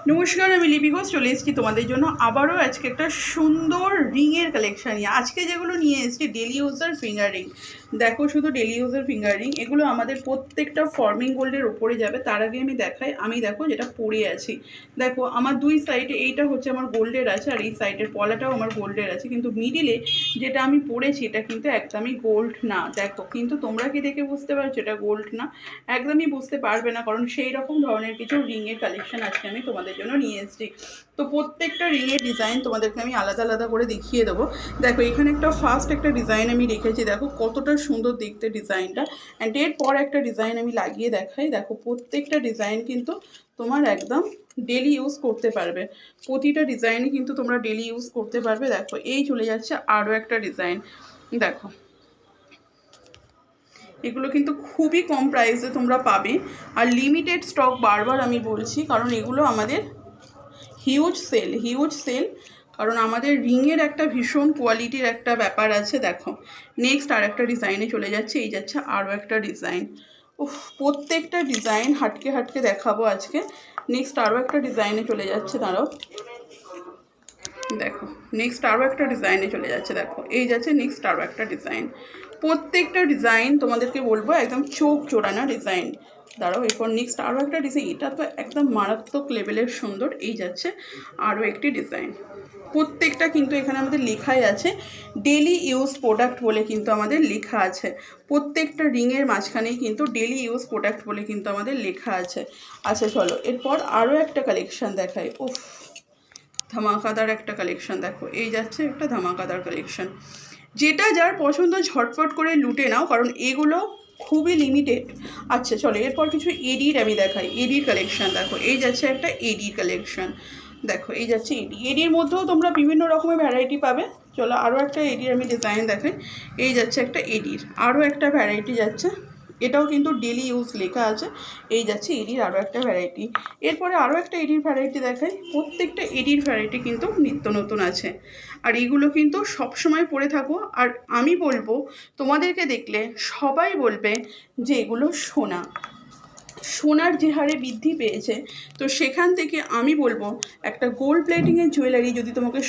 নমস্কার, আমি লিপি ঘোষ চলে এসেছি তোমাদের জন্য আবারও আজকে একটা সুন্দর রিংয়ের কালেকশান নিয়ে। আজকে যেগুলো নিয়ে এসেছি ডেলি ইউজার ফিঙ্গার রিং। দেখো, শুধু ডেলি ইউজার ফিঙ্গার রিং, এগুলো আমাদের প্রত্যেকটা ফর্মিং গোল্ডের ওপরে যাবে। তার আগে আমি দেখাই, আমি দেখো যেটা পরে আছি। দেখো আমার দুই সাইডে, এইটা হচ্ছে আমার গোল্ডের আছে আর এই সাইডের পলাটাও আমার গোল্ডের আছে, কিন্তু মিডিলে যেটা আমি পরেছি এটা কিন্তু একদমই গোল্ড না। দেখো, কিন্তু তোমরা কি দেখে বুঝতে পারছো এটা গোল্ড না? একদমই বুঝতে পারবে না, কারণ সেই রকম ধরনের কিছু রিংয়ের কালেকশন আজকে আমি তোমাদের জন্য নিয়ে এসেছি। তো প্রত্যেকটা রিংয়ের ডিজাইন তোমাদেরকে আমি আলাদা আলাদা করে দেখিয়ে দেবো। দেখো, এখানে একটা ফার্স্ট একটা ডিজাইন আমি রেখেছি, দেখো কতটা সুন্দর দেখতে ডিজাইনটা। অ্যান্ড এরপর একটা ডিজাইন আমি লাগিয়ে দেখাই। দেখো, প্রত্যেকটা ডিজাইন কিন্তু তোমার একদম ডেলি ইউজ করতে পারবে। প্রতিটা ডিজাইনই কিন্তু তোমরা ডেলি ইউজ করতে পারবে। দেখো, এই চলে যাচ্ছে আরও একটা ডিজাইন। দেখো, এগুলো কিন্তু খুবই কম প্রাইসে তোমরা পাবে, আর লিমিটেড স্টক, বারবার আমি বলছি, কারণ এগুলো আমাদের হিউজ সেল, কারণ আমাদের রিংয়ের একটা ভীষণ কোয়ালিটির একটা ব্যাপার আছে। দেখো, নেক্সট আর একটা ডিজাইনে চলে যাচ্ছে, এই যাচ্ছে আরও একটা ডিজাইন। প্রত্যেকটা ডিজাইন হাটকে হাটকে দেখাবো আজকে। নেক্সট আরও একটা ডিজাইনে চলে যাচ্ছে, দাঁড়াও। দেখো, নেক্সট আরও একটা ডিজাইনে চলে যাচ্ছে। দেখো, এই যাচ্ছে নেক্সট আরও একটা ডিজাইন। প্রত্যেকটা ডিজাইন তোমাদেরকে বলবো একদম চোখ জোড়ানো ডিজাইন। দাঁড়াও, এরপর নেক্সট আরও একটা ডিজাইন, এটা তো একদম মারাত্মক লেভেলের সুন্দর। এই যাচ্ছে আরও একটি ডিজাইন। প্রত্যেকটা কিন্তু এখানে আমাদের লেখাই আছে ডেলি ইউজ প্রোডাক্ট বলে, কিন্তু আমাদের লেখা আছে প্রত্যেকটা রিংয়ের মাঝখানেই কিন্তু ডেলি ইউজ প্রোডাক্ট বলে কিন্তু আমাদের লেখা আছে। আচ্ছা চলো, এরপর আরও একটা কালেকশান দেখাই। উফ, ধামাকাদার একটা কালেকশন। দেখো, এই যাচ্ছে একটা ধামাকাদার কালেকশন। যেটা যার পছন্দ ঝটফট করে লুটে নাও, কারণ এগুলো খুবই লিমিটেড। আচ্ছা চলো, এরপর কিছু এডির আমি দেখাই। এডির কালেকশন দেখো, এই যাচ্ছে একটা এডির কালেকশন। দেখো, এই যাচ্ছে এডির মধ্যেও তোমরা বিভিন্ন রকমের ভ্যারাইটি পাবে। চলো, আরও একটা এডির আমি ডিজাইন দেখাই। এই যাচ্ছে একটা এডির আরও একটা ভ্যারাইটি যাচ্ছে, এটাও কিন্তু ডেলি ইউজ লেখা আছে। এই যাচ্ছে এডির আরও একটা ভ্যারাইটি। এরপরে আরও একটা এডির ভ্যারাইটি দেখাই। প্রত্যেকটা এডির ভ্যারাইটি কিন্তু নিত্য নতুন আছে, আর এগুলো কিন্তু সবসময় পরে থাকো। আর আমি বলবো, তোমাদেরকে দেখলে সবাই বলবে যে এগুলো সোনার যে হারে বৃদ্ধি পেয়েছে, তো সেখান থেকে আমি বলবো একটা গোল্ড প্লেটিংয়ের জুয়েলারি যদি তোমাকে